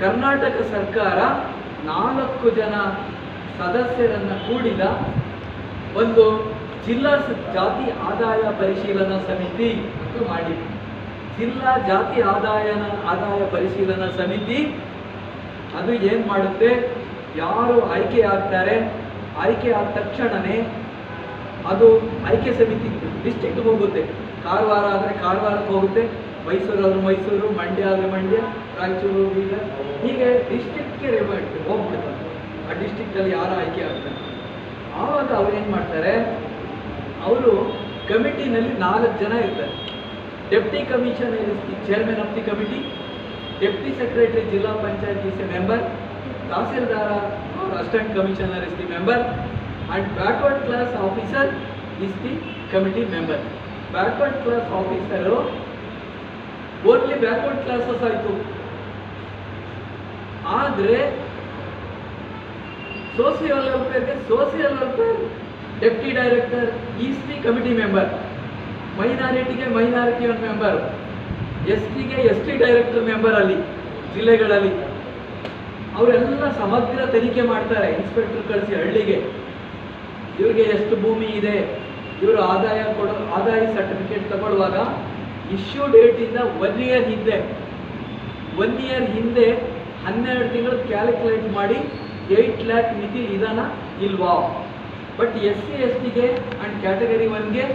Karnataka ಸರ್ಕಾರ 4 ಜನ ಸದಸ್ಯರನ್ನು ಕೂಡಿದ ಒಂದು ಜಿಲ್ಲಾ ಜಾತಿ ಆದಾಯ ಪರಿಶೀಲನಾ ಸಮಿತಿ ಅಂತ ಮಾಡಿದೆ. ಜಿಲ್ಲಾ ಜಾತಿ ಆದಾಯ ಪರಿಶೀಲನಾ ಸಮಿತಿ ಅದು ಏನು ಮಾಡುತ್ತೆ, ಯಾರು ಆಯ್ಕೆ ಆಗ್ತಾರೆ, ಆಯ್ಕೆ ಆದ ತಕ್ಷಣವೇ ಅದು ಆಯ್ಕೆ ಸಮಿತಿ ಡಿಸ್ಟ್ರಿಕ್ಟ್ಗೆ ಹೋಗುತ್ತೆ. ಕಾರವಾರ ಆದರೆ ಕಾರವಾರಕ್ಕೆ ಹೋಗುತ್ತೆ, ಮೈಸೂರು ಆದರೆ ಮೈಸೂರು, ಮಂಡ್ಯ ಆದರೆ ಮಂಡ್ಯ, ರಾಯಚೂರು, ಬೀದರ್ ಹೀಗೆ ಡಿಸ್ಟ್ರಿಕ್ಟ್ಗೆ ಹೋಗ್ಬಿಡ್ತಾರೆ. ಆ ಡಿಸ್ಟ್ರಿಕ್ಟಲ್ಲಿ ಯಾರು ಆಯ್ಕೆ ಆಗ್ತಾರೆ, ಆವಾಗ ಅವ್ರು ಏನು ಮಾಡ್ತಾರೆ, ಅವರು ಕಮಿಟಿನಲ್ಲಿ 4 ಜನ ಇರ್ತಾರೆ. Deputy commissioner is the chairman of the committee, Deputy Secretary Jilla Panchayat is a member, Tahsildar or Assistant Commissioner is the member, and backward class officer is the committee member. Backward class officer only backward classes ಆಯಿತು. ಆದರೆ social welfare deputy director is the committee member, ಮೈನಾರಿಟಿಗೆ ಮೈನಾರಿಟಿ ಒಂದು ಮೆಂಬರ್, STಗೆ ST ಡೈರೆಕ್ಟರ್ ಮೆಂಬರ್ ಅಲ್ಲಿ ಜಿಲ್ಲೆಗಳಲ್ಲಿ. ಅವರೆಲ್ಲ ಸಮಗ್ರ ತನಿಖೆ ಮಾಡ್ತಾರೆ. ಇನ್ಸ್ಪೆಕ್ಟರ್ ಕಳಿಸಿ ಹಳ್ಳಿಗೆ ಇವ್ರಿಗೆ ಎಷ್ಟು ಭೂಮಿ ಇದೆ, ಇವರು ಆದಾಯ ಸರ್ಟಿಫಿಕೇಟ್ ತಗೊಳ್ಳುವಾಗ ಇಶ್ಯೂ ಡೇಟಿಂದ 1 ಇಯರ್ ಹಿಂದೆ 12 ತಿಂಗಳು ಕ್ಯಾಲ್ಕುಲೇಟ್ ಮಾಡಿ 8 lakh ಮಿತಿ ವಿಧಾನ ಇಲ್ವಾ. ಬಟ್ SC STಗೆ ಆ್ಯಂಡ್ ಕ್ಯಾಟಗರಿ 1ಗೆ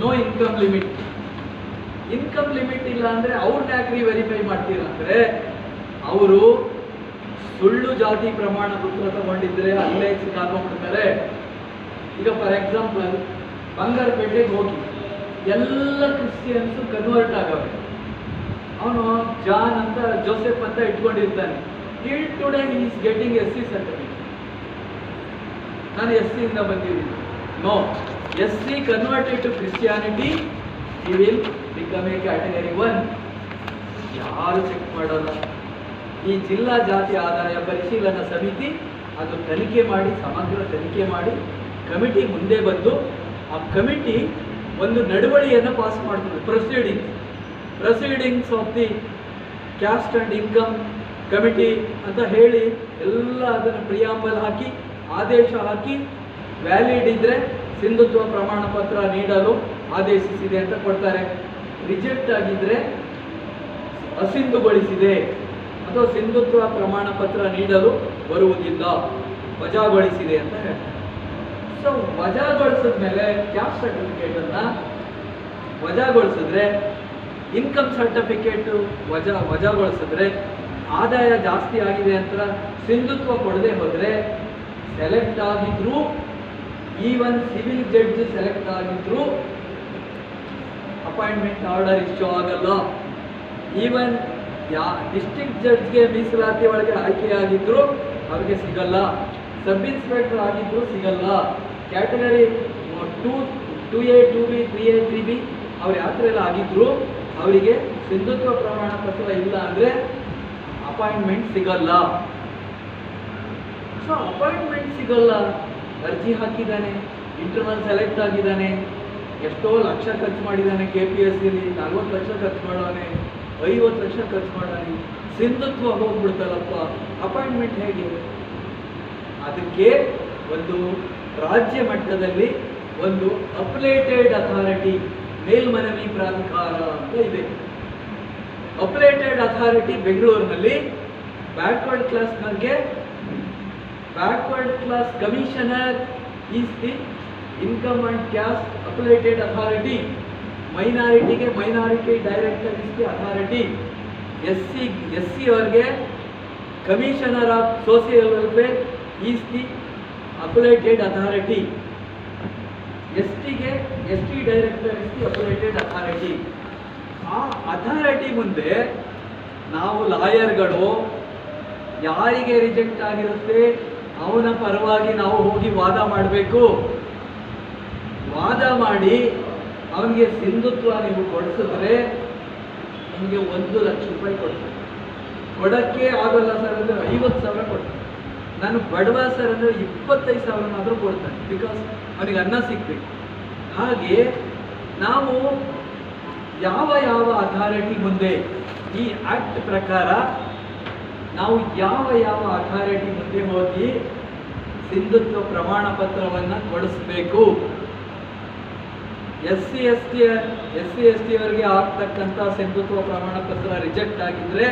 no income limit. Income limit ಇಲ್ಲ ಅಂದರೆ ಅವ್ರನ್ನ ಯಾಕ್ರಿ ವೆರಿಫೈ ಮಾಡ್ತೀರಾ ಅಂದರೆ, ಅವರು ಸುಳ್ಳು ಜಾತಿ ಪ್ರಮಾಣ ಪತ್ರ ತಗೊಂಡಿದ್ರೆ ಅಲ್ಲೇ ಸಿಕ್ಕಾಕೊಂಡ್ಬಿಡ್ತಾರೆ. ಈಗ ಫಾರ್ ಎಕ್ಸಾಂಪಲ್ ಬಂಗಾರಪೇಟೆಗೆ ಹೋಗಿ ಎಲ್ಲ ಕ್ರಿಶ್ಚಿಯನ್ಸು ಕನ್ವರ್ಟ್ ಆಗವೆ. ಅವನು ಜಾನ್ ಅಂತ ಜೋಸೆಫ್ ಅಂತ ಇಟ್ಕೊಂಡಿರ್ತಾನೆ. Till today he is getting SC certificate. ನಾನು SC ಇಂದ ಬಂದಿದ್ದೀನಿ. No, SC converted to Christianity, he will become a category 1. ಯಾರು ಚೆಕ್ ಮಾಡೋಲ್ಲ. ಈ ಜಿಲ್ಲಾ ಜಾತಿ ಆದಾಯ ಪರಿಶೀಲನಾ ಸಮಿತಿ ಅದು ತನಿಖೆ ಮಾಡಿ, ಸಮಗ್ರ ತನಿಖೆ ಮಾಡಿ ಕಮಿಟಿ ಮುಂದೆ ಬಂದು ಆ ಕಮಿಟಿ ಒಂದು ನಡವಳಿಯನ್ನು ಪಾಸ್ ಮಾಡ್ತದೆ. Proceedings of the caste and income committee ಅಂತ ಹೇಳಿ ಎಲ್ಲ ಅದನ್ನು ಪ್ರಿಯಾಂಬಲ್ ಹಾಕಿ ಆದೇಶ ಹಾಕಿ, ವ್ಯಾಲಿಡ್ ಇದ್ದರೆ ಸಿಂಧುತ್ವ ಪ್ರಮಾಣ ಪತ್ರ ನೀಡಲು ಆದೇಶಿಸಿದೆ ಅಂತ ಕೊಡ್ತಾರೆ. ರಿಜೆಕ್ಟ್ ಆಗಿದ್ದರೆ ಅಸಿಂಧುಗೊಳಿಸಿದೆ ಅಥವಾ ಸಿಂಧುತ್ವ ಪ್ರಮಾಣ ಪತ್ರ ನೀಡಲು ಬರುವುದಿಲ್ಲ, ವಜಾಗೊಳಿಸಿದೆ ಅಂತ ಹೇಳ್ತಾರೆ. ಸೊ ವಜಾಗೊಳಿಸಿದ ಮೇಲೆ ಕ್ಯಾಸ್ಟ್ ಸರ್ಟಿಫಿಕೇಟನ್ನು ವಜಾಗೊಳಿಸಿದ್ರೆ ಇನ್ಕಮ್ ಸರ್ಟಿಫಿಕೇಟು ವಜಾಗೊಳಿಸಿದ್ರೆ, ಆದಾಯ ಜಾಸ್ತಿ ಆಗಿದೆ ಅಂತ ಸಿಂಧುತ್ವ ಕೊಡದೆ ಹೋದರೆ ಸೆಲೆಕ್ಟ್ ಆಗಿದ್ರು, ಈವನ್ ಸಿವಿಲ್ ಜಡ್ಜ್ ಸೆಲೆಕ್ಟ್ ಆಗಿದ್ರು ಅಪಾಯಿಂಟ್ಮೆಂಟ್ ಆರ್ಡರ್ ಇಶ್ಯೂ ಆಗಲ್ಲ. ಈವನ್ ಡಿಸ್ಟ್ರಿಕ್ಟ್ ಜಡ್ಜ್ಗೆ ಮೀಸಲಾತಿ ಒಳಗೆ ಆಯ್ಕೆಯಾಗಿದ್ರು ಅವ್ರಿಗೆ ಸಿಗಲ್ಲ, ಸಬ್ ಇನ್ಸ್ಪೆಕ್ಟರ್ ಆಗಿದ್ರು ಸಿಗಲ್ಲ. Category 2A 2B 3A 3B ಅವ್ರು ಯಾವ ಥರ ಎಲ್ಲ ಆಗಿದ್ರು ಅವರಿಗೆ ಸಿಂಧುತ್ವ ಪ್ರಮಾಣ ಪತ್ರ ಇಲ್ಲ ಅಂದರೆ ಅಪಾಯಿಂಟ್ಮೆಂಟ್ ಸಿಗಲ್ಲ. ಸೊ ಅಪಾಯಿಂಟ್ಮೆಂಟ್ ಸಿಗಲ್ಲ, ಅರ್ಜಿ ಹಾಕಿದ್ದಾನೆ, ಇಂಟರ್ವಲ್ ಸೆಲೆಕ್ಟ್ ಆಗಿದ್ದಾನೆ, ಎಷ್ಟೋ ಲಕ್ಷ ಖರ್ಚು ಮಾಡಿದ್ದಾನೆ, KPSCಲಿ 40 ಲಕ್ಷ ಖರ್ಚು ಮಾಡೋನೆ, 50 ಲಕ್ಷ ಖರ್ಚು ಮಾಡೋನೆ, ಸಿಂಧುತ್ವ ಹೋಗ್ಬಿಡ್ತಲ್ಲಪ್ಪ, ಅಪಾಯಿಂಟ್ಮೆಂಟ್ ಹೇಗೆ? ಅದಕ್ಕೆ ಒಂದು ರಾಜ್ಯ ಮಟ್ಟದಲ್ಲಿ ಒಂದು ಅಪ್ಲೇಟೆಡ್ ಅಥಾರಿಟಿ, ಮೇಲ್ಮನವಿ ಪ್ರಾಧಿಕಾರ ಅಂತ ಇದೆ. ಅಪ್ಲೇಟೆಡ್ ಅಥಾರಿಟಿ ಬೆಂಗಳೂರಿನಲ್ಲಿ ಬ್ಯಾಕ್ವರ್ಡ್ ಕ್ಲಾಸ್ನವ್ರಿಗೆ backward class commissioner is the income and caste appellate authority. ಮೈನಾರಿಟಿಗೆ minority director is the authority. S C ಅವ್ರಿಗೆ commissioner of social welfare is the appellate authority. ಎಸ್ಟಿಗೆ ST director is the appellate authority. ಆ ಅಥಾರಿಟಿ ಮುಂದೆ ನಾವು ಲಾಯರ್ಗಳು ಯಾರಿಗೆ ರಿಜೆಕ್ಟ್ ಆಗಿರುತ್ತೆ ಅವನ ಪರವಾಗಿ ನಾವು ಹೋಗಿ ವಾದ ಮಾಡಬೇಕು. ವಾದ ಮಾಡಿ ಅವನಿಗೆ ಸಿಂಧುತ್ವ ನೀವು ಕೊಡಿಸಿದ್ರೆ ನಮಗೆ 1 ಲಕ್ಷ ರೂಪಾಯಿ ಕೊಡ್ತಾರೆ. ಕೊಡೋಕ್ಕೆ ಆಗಲ್ಲ ಸರ್ ಅಂದರೆ 50,000 ಕೊಡ್ತಾರೆ. ನಾನು ಬಡವ ಸರ್ ಅಂದರೆ 25,000 ಮಾತ್ರ ಕೊಡ್ತಾನೆ, ಬಿಕಾಸ್ ಅವನಿಗೆ ಅನ್ನ ಸಿಗ್ಬೇಕು. ಹಾಗೆ ನಾವು ಯಾವ ಯಾವ ಅಥಾರಿಟಿ ಮುಂದೆ ಈ ಆಕ್ಟ್ ಪ್ರಕಾರ ನಾವು ಯಾವ ಯಾವ ಅಥಾರಿಟಿ ಮುಂದೆ ಹೋಗಿ ಸಿಂಧುತ್ವ ಪ್ರಮಾಣ ಪತ್ರವನ್ನು ಕೊಡಿಸ್ಬೇಕು? SC ST ಅವರಿಗೆ ಆಗ್ತಕ್ಕಂಥ ಸಿಂಧುತ್ವ ಪ್ರಮಾಣ ಪತ್ರ ರಿಜೆಕ್ಟ್ ಆಗಿದ್ರೆ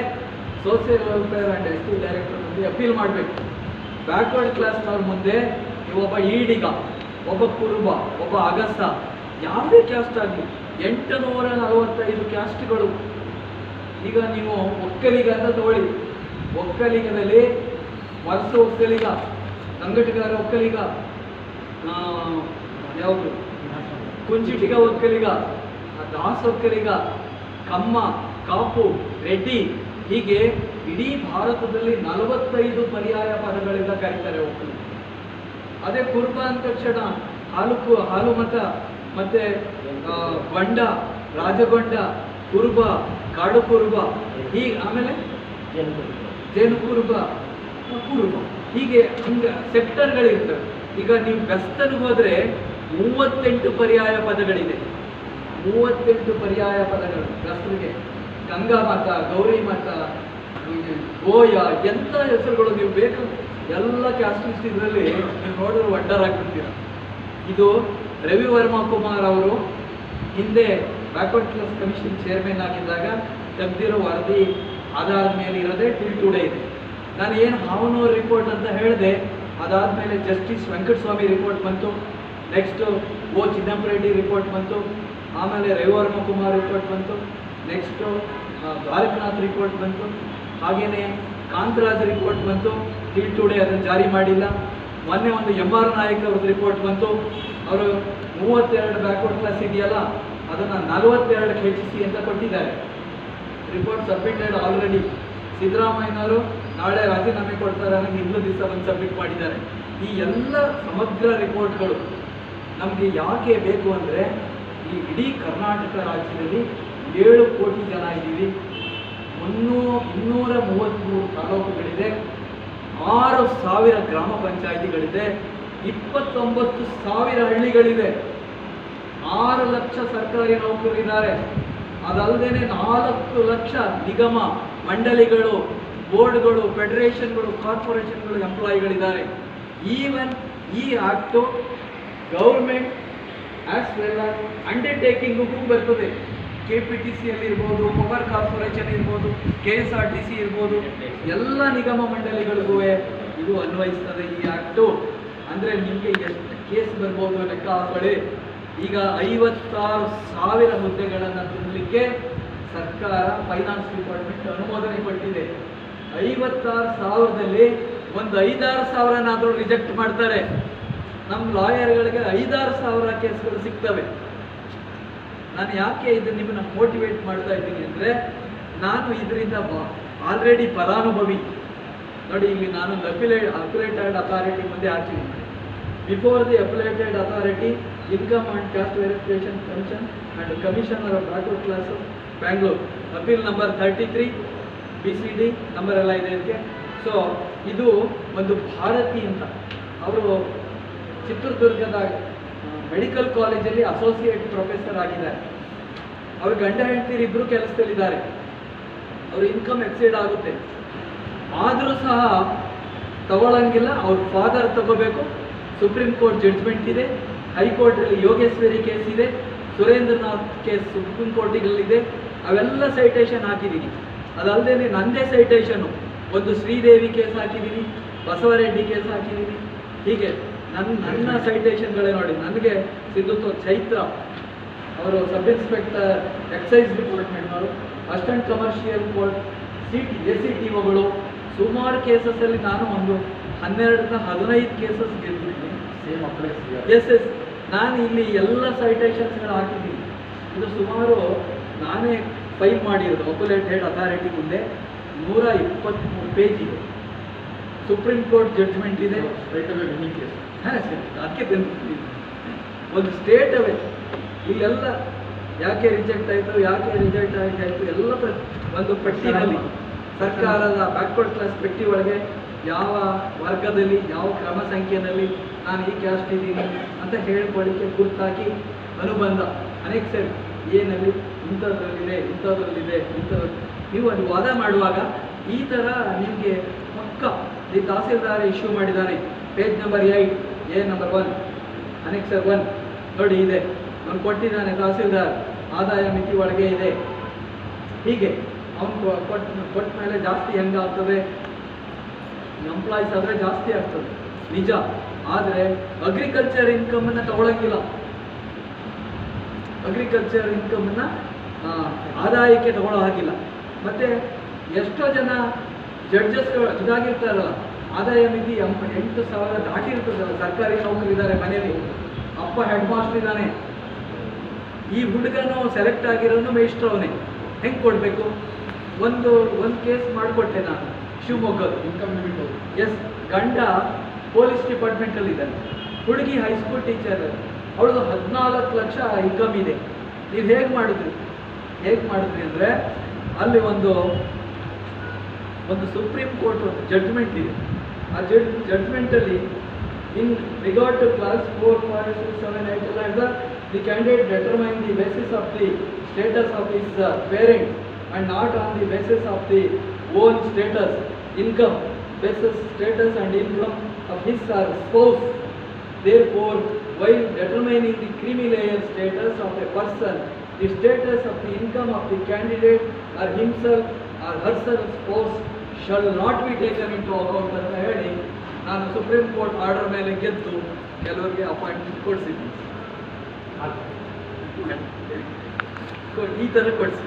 social welfare and ST director ಮುಂದೆ ಅಪೀಲ್ ಮಾಡಬೇಕು. ಬ್ಯಾಕ್ವರ್ಡ್ ಕ್ಲಾಸ್ನವ್ರ ಮುಂದೆ ಒಬ್ಬ ಈಡಿಗ, ಒಬ್ಬ ಕುರುಬ, ಒಬ್ಬ ಅಗಸ, ಯಾವುದೇ ಕ್ಯಾಸ್ಟ್ ಆಗಲಿ 845 ಕ್ಯಾಸ್ಟ್ಗಳು. ಈಗ ನೀವು ಒಕ್ಕಲಿಗ ಅಂತ ತಗೊಳ್ಳಿ, ಒಕ್ಕಲಿಗದಲ್ಲಿ ವರ್ಷ ಒಕ್ಕಲಿಗ, ಸಂಘಟಗಾರ ಒಕ್ಕಲಿಗ, ಯಾವುದು ಕುಂಚಿಟಿಗ ಒಕ್ಕಲಿಗ, ದಾಸ ಒಕ್ಕಲಿಗ, ಕಮ್ಮ, ಕಾಪು, ರೆಡ್ಡಿ, ಹೀಗೆ ಇಡೀ ಭಾರತದಲ್ಲಿ 45 ಪರ್ಯಾಯ ಪದಗಳಿಂದ ಕರೀತಾರೆ ಒಕ್ಕಲಿಗ. ಅದೇ ಕುರುಬ ಅಂದ ತಕ್ಷಣ ಹಾಲು ಮತ, ಮತ್ತೆ ಗೊಂಡ, ರಾಜಗೊಂಡ, ಕುರುಬ, ಕಾಡು ಕುರುಬ, ಹೀಗೆ ಆಮೇಲೆ ಜೇನು ಕುರುಬ, ಕುರುಬ, ಹೀಗೆ ಹಿಂಗೆ ಸೆಕ್ಟರ್ಗಳಿರ್ತವೆ. ಈಗ ನೀವು ಬೆಸ್ತನಿಗೆ ಹೋದರೆ 38 ಪರ್ಯಾಯ ಪದಗಳಿದೆ. 38 ಪರ್ಯಾಯ ಪದಗಳು ಬೆಸ್ತನಿಗೆ. ಗಂಗಾ ಮತ, ಗೌರಿ ಮತ, ಗೋಯ, ಎಂಥ ಹೆಸರುಗಳು ನೀವು ಬೇಕು ಎಲ್ಲ ಕ್ಯಾಸ್ಟಿಸ್ಟ್ ಇದರಲ್ಲಿ ನೀವು ನೋಡಿದ್ರೆ ವಂಡರ್ ಆಗಿರ್ತೀರ. ಇದು ರವಿವರ್ಮ ಕುಮಾರ್ ಅವರು ಹಿಂದೆ ಬ್ಯಾಕ್ವರ್ಡ್ ಕ್ಲಾಸ್ ಕಮಿಷನ್ ಚೇರ್ಮನ್ ಆಗಿದ್ದಾಗ ತೆಗೆದಿರೋ ವರದಿ ಅದಾದ ಮೇಲೆ ಇರೋದೇ ಟಿಲ್ ಟುಡೇ ಇದೆ. ನಾನು ಏನು ಹಾವನೂರು ರಿಪೋರ್ಟ್ ಅಂತ ಹೇಳಿದೆ, ಅದಾದಮೇಲೆ ಜಸ್ಟಿಸ್ ವೆಂಕಟಸ್ವಾಮಿ ರಿಪೋರ್ಟ್ ಬಂತು, next O Chidambara Reddy report ಬಂತು, ಆಮೇಲೆ ರವಿವರ್ಮ ಕುಮಾರ್ ರಿಪೋರ್ಟ್ ಬಂತು, ನೆಕ್ಸ್ಟು ದ್ವಾರಕನಾಥ್ ರಿಪೋರ್ಟ್ ಬಂತು, ಹಾಗೆಯೇ ಕಾಂತರಾಜ್ ರಿಪೋರ್ಟ್ ಬಂತು. ಟಿಲ್ ಟುಡೇ ಅದನ್ನು ಜಾರಿ ಮಾಡಿಲ್ಲ. ಮೊನ್ನೆ ಒಂದು MR ನಾಯಕ್ ಅವ್ರದ್ದು ರಿಪೋರ್ಟ್ ಬಂತು. ಅವರು 32 ಬ್ಯಾಕ್ವರ್ಡ್ ಕ್ಲಾಸ್ ಇದೆಯಲ್ಲ ಅದನ್ನು 42ಕ್ಕೆ ಹೆಚ್ಚಿಸಿ ಅಂತ ಕೊಟ್ಟಿದ್ದಾರೆ. Report submitted already. ಸಿದ್ದರಾಮಯ್ಯನವರು ನಾಳೆ ರಾಜೀನಾಮೆ ಕೊಡ್ತಾರೆ ಅನ್ನೋ ಹಿಂದಿನ ದಿವಸ ಬಂದು ಸಬ್ಮಿಟ್ ಮಾಡಿದ್ದಾರೆ. ಈ ಎಲ್ಲ ಸಮಗ್ರ ರಿಪೋರ್ಟ್ಗಳು ನಮಗೆ ಯಾಕೆ ಬೇಕು ಅಂದರೆ, ಈ ಇಡೀ ಕರ್ನಾಟಕ ರಾಜ್ಯದಲ್ಲಿ 7 ಕೋಟಿ ಜನ ಇದ್ದೀವಿ, 233 ತಾಲೂಕುಗಳಿದೆ, 6,000 ಗ್ರಾಮ ಪಂಚಾಯಿತಿಗಳಿದೆ, 29,000 ಹಳ್ಳಿಗಳಿದೆ, 6 ಲಕ್ಷ ಸರ್ಕಾರಿ ನೌಕರರಿದ್ದಾರೆ. ಅದಲ್ಲದೆ 4 ಲಕ್ಷ ನಿಗಮ ಮಂಡಳಿಗಳು, ಬೋರ್ಡ್ಗಳು, ಫೆಡರೇಷನ್ಗಳು, ಕಾರ್ಪೊರೇಷನ್ಗಳು ಎಂಪ್ಲಾಯಿಗಳಿದ್ದಾರೆ. ಈವನ್ ಈ act government as well as ಅಂಡರ್ಟೇಕಿಂಗೂ ಬರ್ತದೆ. KPTCಯಲ್ಲಿ ಇರ್ಬೋದು, ಪವರ್ ಕಾರ್ಪೊರೇಷನ್ ಇರ್ಬೋದು, KSRTC ಇರ್ಬೋದು, ಎಲ್ಲ ನಿಗಮ ಮಂಡಳಿಗಳಿಗೂ ಇದು ಅನ್ವಯಿಸ್ತದೆ ಈ ಆಕ್ಟು. ಅಂದರೆ ನಿಮಗೆ ಎಷ್ಟು ಕೇಸ್ ಬರ್ಬೋದು ಲೆಕ್ಕ ಹಾಕೊಳ್ಳಿ. ಈಗ 56,000 ಹುದ್ದೆಗಳನ್ನು ತುಂಬಲಿಕ್ಕೆ ಸರ್ಕಾರ ಫೈನಾನ್ಸ್ ಡಿಪಾರ್ಟ್ಮೆಂಟ್ ಅನುಮೋದನೆ ಕೊಟ್ಟಿದೆ. 56,000ದಲ್ಲಿ ಒಂದು 5,000-6,000ನಾದರೂ ರಿಜೆಕ್ಟ್ ಮಾಡ್ತಾರೆ. ನಮ್ಮ ಲಾಯರ್ಗಳಿಗೆ 5,000-6,000 ಕೇಸ್ಗಳು ಸಿಗ್ತವೆ. ನಾನು ಯಾಕೆ ಇದು ನಿಮ್ಮನ್ನ ಮೋಟಿವೇಟ್ ಮಾಡ್ತಾ ಇದ್ದೀನಿ ಅಂದರೆ, ನಾನು ಇದರಿಂದ ಆಲ್ರೆಡಿ ಫಲಾನುಭವಿ. ನೋಡಿ, ಇಲ್ಲಿ ನಾನು ಅಪ್ಲೇಟೆಡ್ ಅಥಾರಿಟಿ ಮುಂದೆ ಹಾಕಿದ್ದೀನಿ. Before the appellate authority, income and caste verification commission and commissioner of backward class Bangalore, appeal number 33 BCD number ಎಲ್ಲ ಇದೆ ಇದಕ್ಕೆ. ಸೊ ಇದು ಒಂದು ಭಾರತಿ ಅಂತ, ಅವರು ಚಿತ್ರದುರ್ಗದ ಮೆಡಿಕಲ್ ಕಾಲೇಜಲ್ಲಿ ಅಸೋಸಿಯೇಟ್ ಪ್ರೊಫೆಸರ್ ಆಗಿದ್ದಾರೆ. ಅವ್ರ ಗಂಡ ಹೆಂಡತಿರು ಇಬ್ಬರು ಕೆಲಸದಲ್ಲಿದ್ದಾರೆ. ಅವ್ರ ಇನ್ಕಮ್ ಎಕ್ಸೀಡ್ ಆಗುತ್ತೆ, ಆದರೂ ಸಹ ತಗೊಳ್ಳಂಗಿಲ್ಲ. ಅವ್ರ ಫಾದರ್ ತಗೋಬೇಕು. ಸುಪ್ರೀಂ ಕೋರ್ಟ್ ಜಡ್ಜ್ಮೆಂಟ್ ಇದೆ. ಹೈಕೋರ್ಟಲ್ಲಿ ಯೋಗೇಶ್ವರಿ ಕೇಸ್ ಇದೆ. ಸುರೇಂದ್ರನಾಥ್ ಕೇಸ್ ಸುಪ್ರೀಂ ಕೋರ್ಟಿಗಲ್ಲಿದೆ. ಅವೆಲ್ಲ ಸೈಟೇಷನ್ ಹಾಕಿದ್ದೀನಿ. ಅದಲ್ಲದೆ ನನ್ನದೇ ಸೈಟೇಷನ್ನು, ಒಂದು ಶ್ರೀದೇವಿ ಕೇಸ್ ಹಾಕಿದ್ದೀನಿ, ಬಸವರೆಡ್ಡಿ ಕೇಸ್ ಹಾಕಿದ್ದೀನಿ. ಹೀಗೆ ನನ್ನ ಸೈಟೇಷನ್ಗಳೇ ನೋಡಿ. ನನಗೆ ಸಿದ್ಧತ್ವ ಚೈತ್ರ ಅವರು ಸಬ್ ಇನ್ಸ್ಪೆಕ್ಟರ್ ಎಕ್ಸೈಸ್ ಡಿಪಾರ್ಟ್ಮೆಂಟ್ನವರು, ಅಸಿಸ್ಟೆಂಟ್ ಕಮರ್ಷಿಯಲ್ ಕೋರ್ಟ್ ACTOಗಳು, ಸುಮಾರು ಕೇಸಸ್ಸಲ್ಲಿ ನಾನು ಒಂದು 12-15 ಕೇಸಸ್ ಗೆದ್ದಿದ್ದೀನಿ. Same apply. ಎಸ್. ನಾನು ಇಲ್ಲಿ ಎಲ್ಲ ಸೈಟೇಷನ್ಸ್ಗಳು ಹಾಕಿದ್ದೀನಿ. ಇದು ಸುಮಾರು ನಾನೇ ಫೈಲ್ ಮಾಡಿರೋದು ಅಪಲೇಟೆಡ್ ಅಥಾರಿಟಿ ಮುಂದೆ 123 ಪೇಜ್ ಇದೆ. ಸುಪ್ರೀಂ ಕೋರ್ಟ್ ಜಡ್ಜ್ಮೆಂಟ್ ಇದೆ. ಹಾಂ ಸರ್, ಅದಕ್ಕೆ ತಂದಿದ್ದೀನಿ. ಒಂದು ಸ್ಟೇಟ್ ಅವೇ ಇಲ್ಲೆಲ್ಲ ಯಾಕೆ ರಿಜೆಕ್ಟ್ ಆಯಿತು, ಎಲ್ಲ ಒಂದು ಪಟ್ಟಿನಲ್ಲಿ, ಸರ್ಕಾರದ ಬ್ಯಾಕ್ವರ್ಡ್ ಕ್ಲಾಸ್ ಪಟ್ಟಿ ಒಳಗೆ ಯಾವ ವರ್ಗದಲ್ಲಿ, ಯಾವ ಕ್ರಮ ಸಂಖ್ಯೆಯಲ್ಲಿ ನಾನು ಈ ಕ್ಯಾಸ್ಟ್ ಇದ್ದೀನಿ ಅಂತ ಹೇಳ್ಕೊಳ್ಳಿಕ್ಕೆ ಗುರ್ತಾಕಿ ಅನುಬಂಧ ಅನೇಕ ಸರಿ ಏನಲ್ಲಿ ಇಂಥದ್ರಲ್ಲಿದೆ, ನೀವು ಅದು ವಾದ ಮಾಡುವಾಗ ಈ ಥರ ನಿಮಗೆ ಪಕ್ಕ ಈ ತಹಸೀಲ್ದಾರ್ ಇಶ್ಯೂ ಮಾಡಿದ್ದಾರೆ. Page number 8, A number 1, annexure 1 ನೋಡಿ ಇದೆ. ಅವನು ಕೊಟ್ಟಿದ್ದಾನೆ ತಹಸೀಲ್ದಾರ್, ಆದಾಯ ಮಿತಿ ಒಳಗೆ ಇದೆ. ಹೀಗೆ ಅವನು ಕೊಟ್ಟ ಮೇಲೆ ಜಾಸ್ತಿ ಹೆಂಗಾಗ್ತದೆ, ಎಂಪ್ಲಾಯೀಸ್ ಆದರೆ ಜಾಸ್ತಿ ಆಗ್ತದೆ ನಿಜ. ಆದರೆ ಅಗ್ರಿಕಲ್ಚರ್ ಇನ್ಕಮನ್ನು ತಗೊಳ್ಳಂಗಿಲ್ಲ. ಅಗ್ರಿಕಲ್ಚರ್ ಇನ್ಕಮನ್ನು ಆದಾಯಕ್ಕೆ ತಗೊಳ್ಳೋ ಹಾಗಿಲ್ಲ. ಮತ್ತು ಎಷ್ಟೋ ಜನ ಜಡ್ಜಸ್ಗಳು ಇದಾಗಿರ್ತಾರಲ್ಲ, ಆದಾಯ ಮಿತಿ 8,000 ದಾಟಿರ್ತದಲ್ಲ. ಸರ್ಕಾರಿ ನೌಕರಿ ಇದ್ದಾರೆ, ಮನೆಯಲ್ಲಿ ಅಪ್ಪ ಹೆಡ್ ಮಾಸ್ಟರ್ ಇದ್ದಾನೆ, ಈ ಹುಡುಗನು ಸೆಲೆಕ್ಟ್ ಆಗಿರೋನು ಮೇಸ್ಟ್ರು ಅವನೇ. ಹೆಂಗೆ ಕೊಡಬೇಕು? ಒಂದು ಕೇಸ್ ಮಾಡಿಕೊಟ್ಟೆ ನಾನು ಶಿವಮೊಗ್ಗದ. Income limit. ಎಸ್, ಗಂಡ ಪೊಲೀಸ್ ಡಿಪಾರ್ಟ್ಮೆಂಟಲ್ಲಿದ್ದಾನೆ, ಹುಡುಗಿ ಹೈಸ್ಕೂಲ್ ಟೀಚರ್, ಅವಳದು 14 ಲಕ್ಷ ಇನ್ಕಮ್ ಇದೆ. ನೀವು ಹೇಗೆ ಮಾಡಿದ್ರಿ ಅಂದರೆ, ಅಲ್ಲಿ ಒಂದು ಸುಪ್ರೀಂ ಕೋರ್ಟ್ ಒಂದು ಜಡ್ಜ್ಮೆಂಟ್ ಇದೆ. ಆ ಜಡ್ಜ್ಮೆಂಟಲ್ಲಿ ಇನ್ ರಿಗಾರ್ಡ್ ಟು ಕ್ಲಾಸ್ 4, 5, 6, 7, 8 ಎಲ್ಲ the candidate determine the basis of the status of his parent and not on the basis of the own status, income, basis status and income of his or spouse. Therefore, while determining the creamy layer status of a person, the status of the income of the candidate or himself or herself spouse shall not be taken into account ಅಂತ ಹೇಳಿ ನಾನು ಸುಪ್ರೀಂ ಕೋರ್ಟ್ ಆರ್ಡರ್ ಮೇಲೆ ಗೆದ್ದು ಕೆಲವರಿಗೆ ಅಪಾಯಿಂಟ್ಮೆಂಟ್ ಕೊಡಿಸಿದ್ದೀನಿ. ಈ ಥರ ಕೊಡಿಸಿ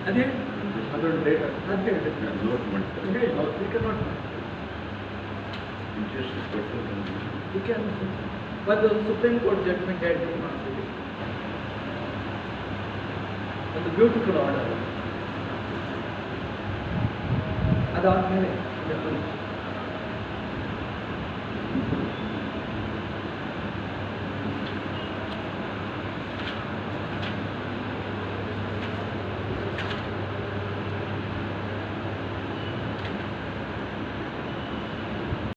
ಅದೇ ಒಂದು ಸುಪ್ರೀಂ ಕೋರ್ಟ್ ಜಡ್ಜ್ಮೆಂಟ್ ಹೇಳ್ತೀನಿ, ಒಂದು ಬ್ಯೂಟಿಫುಲ್ ಆರ್ಡರ್. ಅದಾದ್ಮೇಲೆ